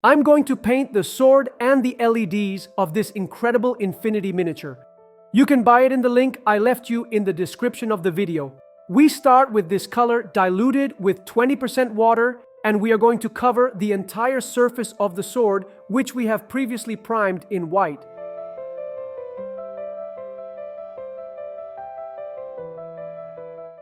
I'm going to paint the sword and the LEDs of this incredible Infinity miniature. You can buy it in the link I left you in the description of the video. We start with this color diluted with 20% water, and we are going to cover the entire surface of the sword, which we have previously primed in white.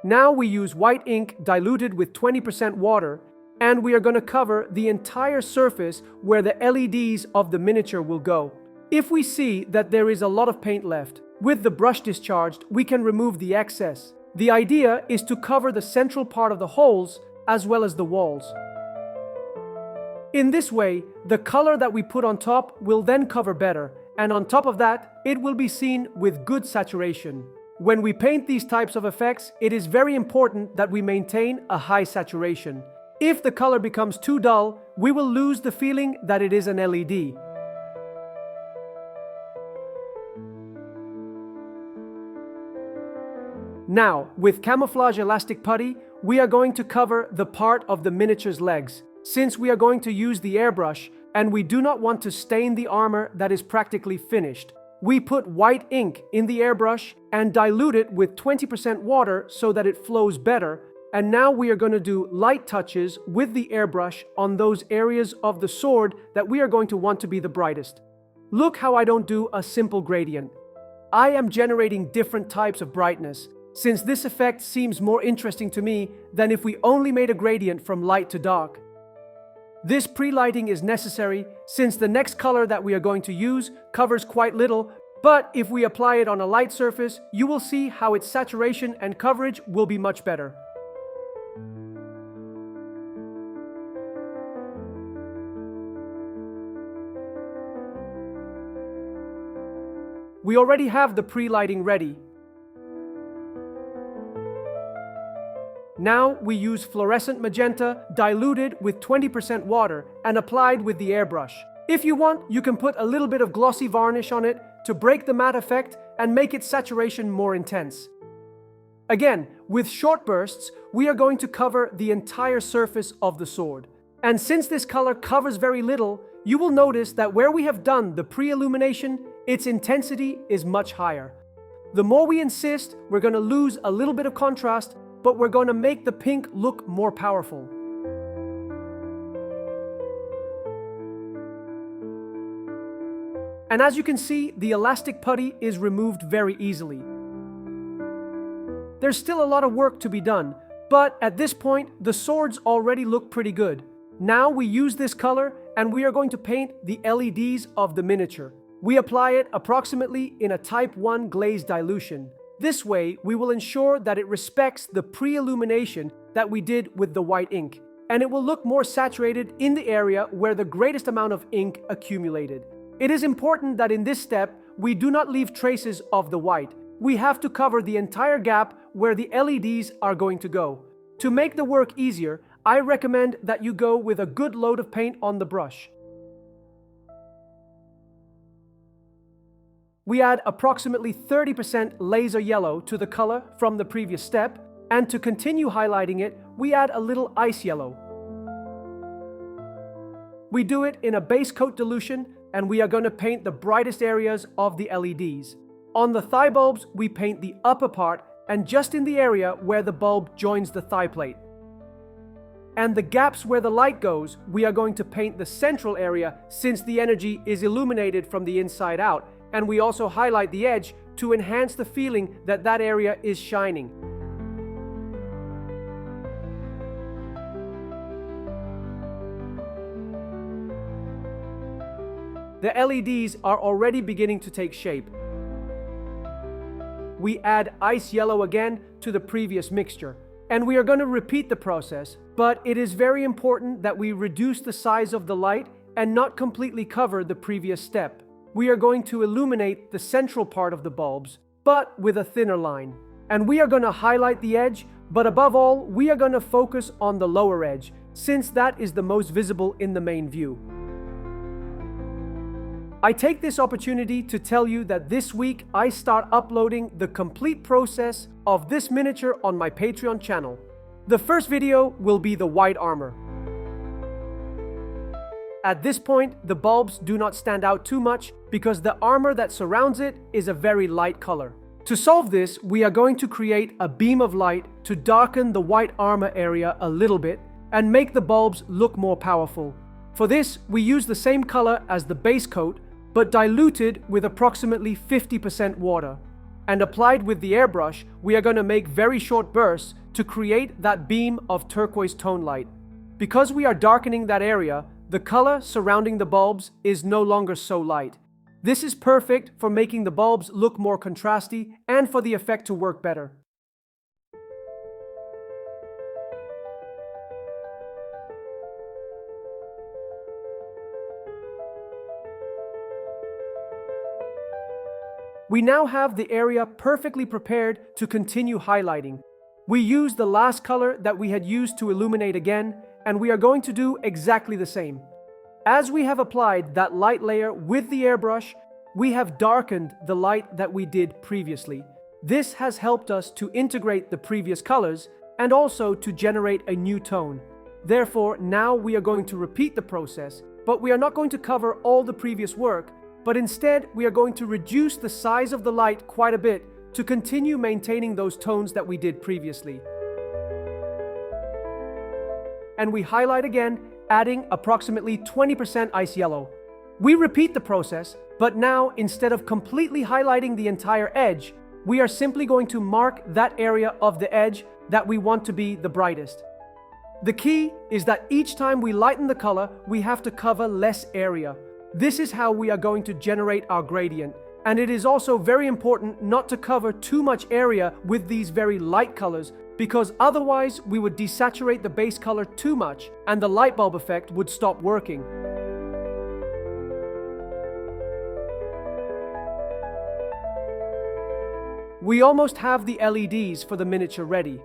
Now we use white ink diluted with 20% water, and we are going to cover the entire surface where the LEDs of the miniature will go. If we see that there is a lot of paint left, with the brush discharged, we can remove the excess. The idea is to cover the central part of the holes as well as the walls. In this way, the color that we put on top will then cover better, and on top of that, it will be seen with good saturation. When we paint these types of effects, it is very important that we maintain a high saturation. If the color becomes too dull, we will lose the feeling that it is an LED. Now, with camouflage elastic putty, we are going to cover the part of the miniature's legs, since we are going to use the airbrush and we do not want to stain the armor that is practically finished. We put white ink in the airbrush and dilute it with 20% water so that it flows better. And now we are going to do light touches with the airbrush on those areas of the sword that we are going to want to be the brightest. Look how I don't do a simple gradient. I am generating different types of brightness, since this effect seems more interesting to me than if we only made a gradient from light to dark. This pre-lighting is necessary since the next color that we are going to use covers quite little, but if we apply it on a light surface, you will see how its saturation and coverage will be much better. We already have the pre-lighting ready. Now we use fluorescent magenta diluted with 20% water and applied with the airbrush. If you want, you can put a little bit of glossy varnish on it to break the matte effect and make its saturation more intense. Again, with short bursts, we are going to cover the entire surface of the sword. And since this color covers very little, you will notice that where we have done the pre-illumination, its intensity is much higher. The more we insist, we're going to lose a little bit of contrast, but we're going to make the pink look more powerful. And as you can see, the elastic putty is removed very easily. There's still a lot of work to be done, but at this point, the swords already look pretty good. Now we use this color and we are going to paint the LEDs of the miniature. We apply it approximately in a type 1 glaze dilution. This way, we will ensure that it respects the pre-illumination that we did with the white ink, and it will look more saturated in the area where the greatest amount of ink accumulated. It is important that in this step, we do not leave traces of the white. We have to cover the entire gap where the LEDs are going to go. To make the work easier, I recommend that you go with a good load of paint on the brush. We add approximately 30% laser yellow to the color from the previous step, and to continue highlighting it, we add a little ice yellow. We do it in a base coat dilution, and we are going to paint the brightest areas of the LEDs. On the thigh bulbs, we paint the upper part and just in the area where the bulb joins the thigh plate. And the gaps where the light goes, we are going to paint the central area since the energy is illuminated from the inside out, and we also highlight the edge to enhance the feeling that that area is shining. The LEDs are already beginning to take shape. We add ice yellow again to the previous mixture, and we are going to repeat the process, but it is very important that we reduce the size of the light and not completely cover the previous step. We are going to illuminate the central part of the bulbs, but with a thinner line. And we are going to highlight the edge, but above all, we are going to focus on the lower edge, since that is the most visible in the main view. I take this opportunity to tell you that this week I start uploading the complete process of this miniature on my Patreon channel. The first video will be the white armor. At this point, the bulbs do not stand out too much because the armor that surrounds it is a very light color. To solve this, we are going to create a beam of light to darken the white armor area a little bit and make the bulbs look more powerful. For this, we use the same color as the base coat, but diluted with approximately 50% water. And applied with the airbrush, we are going to make very short bursts to create that beam of turquoise tone light. Because we are darkening that area, the color surrounding the bulbs is no longer so light. This is perfect for making the bulbs look more contrasty and for the effect to work better. We now have the area perfectly prepared to continue highlighting. We used the last color that we had used to illuminate again, and we are going to do exactly the same. As we have applied that light layer with the airbrush, we have darkened the light that we did previously. This has helped us to integrate the previous colors and also to generate a new tone. Therefore, now we are going to repeat the process, but we are not going to cover all the previous work, but instead we are going to reduce the size of the light quite a bit to continue maintaining those tones that we did previously. And we highlight again, adding approximately 20% ice yellow. We repeat the process, but now instead of completely highlighting the entire edge, we are simply going to mark that area of the edge that we want to be the brightest. The key is that each time we lighten the color, we have to cover less area. This is how we are going to generate our gradient, and it is also very important not to cover too much area with these very light colors, because otherwise we would desaturate the base color too much and the light bulb effect would stop working. We almost have the LEDs for the miniature ready.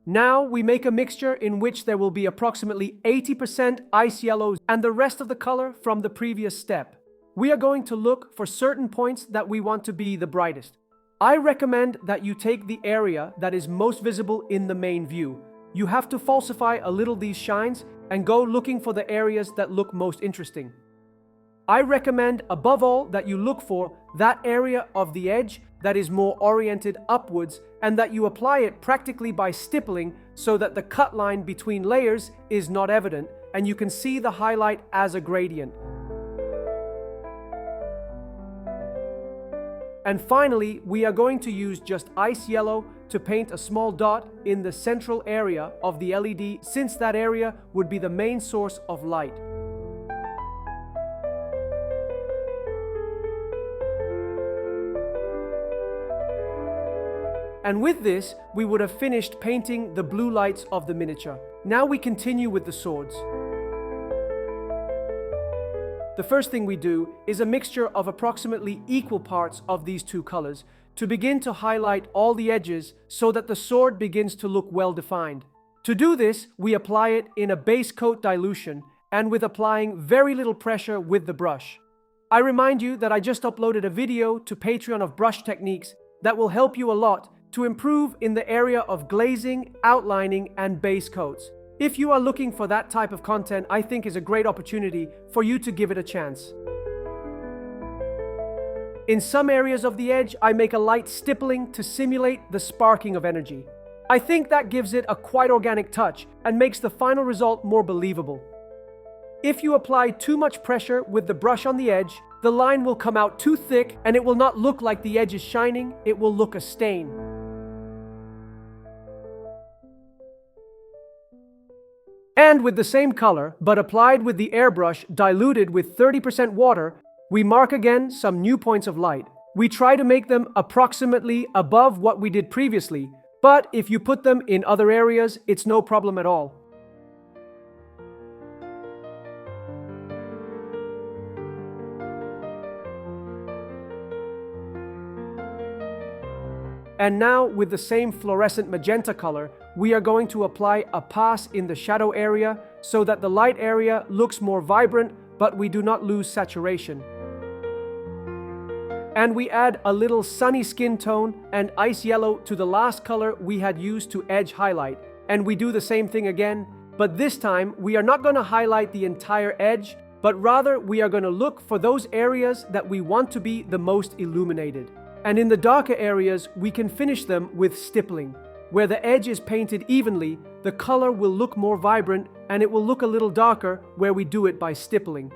Now we make a mixture in which there will be approximately 80% ice yellows and the rest of the color from the previous step. We are going to look for certain points that we want to be the brightest. I recommend that you take the area that is most visible in the main view. You have to falsify a little these shines and go looking for the areas that look most interesting. I recommend above all that you look for that area of the edge that is more oriented upwards and that you apply it practically by stippling so that the cut line between layers is not evident and you can see the highlight as a gradient. And finally, we are going to use just ice yellow to paint a small dot in the central area of the LED, since that area would be the main source of light. And with this, we would have finished painting the blue lights of the miniature. Now we continue with the swords. The first thing we do is a mixture of approximately equal parts of these two colors to begin to highlight all the edges so that the sword begins to look well defined. To do this, we apply it in a base coat dilution and with applying very little pressure with the brush. I remind you that I just uploaded a video to Patreon of brush techniques that will help you a lot to improve in the area of glazing, outlining, and base coats. If you are looking for that type of content, I think is a great opportunity for you to give it a chance. In some areas of the edge, I make a light stippling to simulate the sparking of energy. I think that gives it a quite organic touch and makes the final result more believable. If you apply too much pressure with the brush on the edge, the line will come out too thick and it will not look like the edge is shining, it will look a stain. And with the same color, but applied with the airbrush diluted with 30% water, we mark again some new points of light. We try to make them approximately above what we did previously, but if you put them in other areas, it's no problem at all. And now, with the same fluorescent magenta color, we are going to apply a pass in the shadow area so that the light area looks more vibrant, but we do not lose saturation. And we add a little sunny skin tone and ice yellow to the last color we had used to edge highlight. and we do the same thing again, but this time we are not going to highlight the entire edge, but rather we are going to look for those areas that we want to be the most illuminated. And in the darker areas, we can finish them with stippling. Where the edge is painted evenly, the color will look more vibrant and it will look a little darker where we do it by stippling.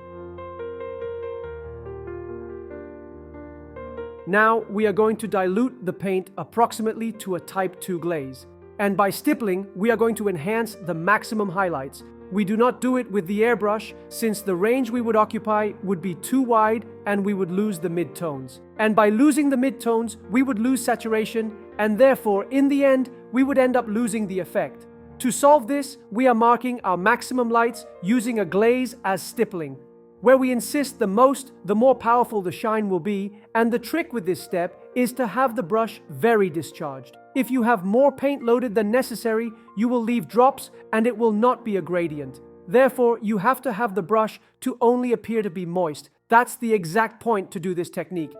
Now we are going to dilute the paint approximately to a type 2 glaze. And by stippling, we are going to enhance the maximum highlights. We do not do it with the airbrush, since the range we would occupy would be too wide and we would lose the midtones. And by losing the midtones, we would lose saturation, and therefore, in the end, we would end up losing the effect. To solve this, we are marking our maximum lights using a glaze as stippling. Where we insist the most, the more powerful the shine will be, and the trick with this step is to have the brush very discharged. If you have more paint loaded than necessary, you will leave drops and it will not be a gradient. Therefore, you have to have the brush to only appear to be moist. That's the exact point to do this technique.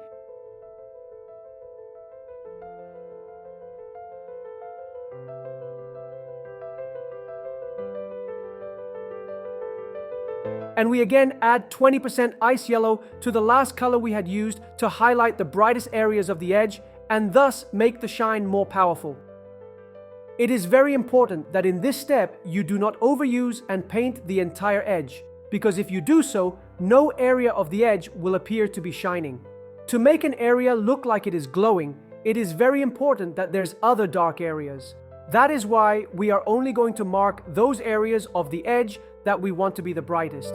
And we again add 20% ice yellow to the last color we had used to highlight the brightest areas of the edge and thus make the shine more powerful. It is very important that in this step you do not overuse and paint the entire edge, because if you do so, no area of the edge will appear to be shining. To make an area look like it is glowing, it is very important that there's other dark areas. That is why we are only going to mark those areas of the edge that we want to be the brightest.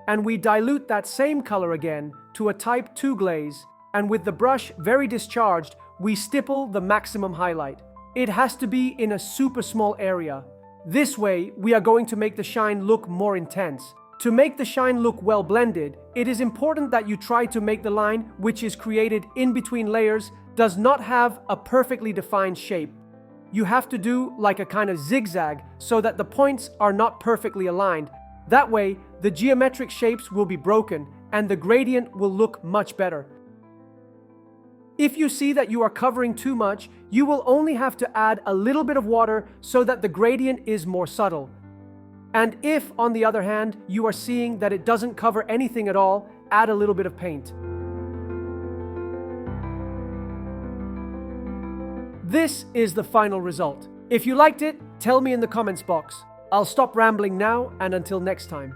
And we dilute that same color again to a type 2 glaze, and with the brush very discharged, we stipple the maximum highlight. It has to be in a super small area. This way, we are going to make the shine look more intense. To make the shine look well blended, it is important that you try to make the line, which is created in between layers, does not have a perfectly defined shape. You have to do like a kind of zigzag so that the points are not perfectly aligned. That way, the geometric shapes will be broken and the gradient will look much better. If you see that you are covering too much, you will only have to add a little bit of water so that the gradient is more subtle. And if, on the other hand, you are seeing that it doesn't cover anything at all, add a little bit of paint. This is the final result. If you liked it, tell me in the comments box. I'll stop rambling now, and until next time.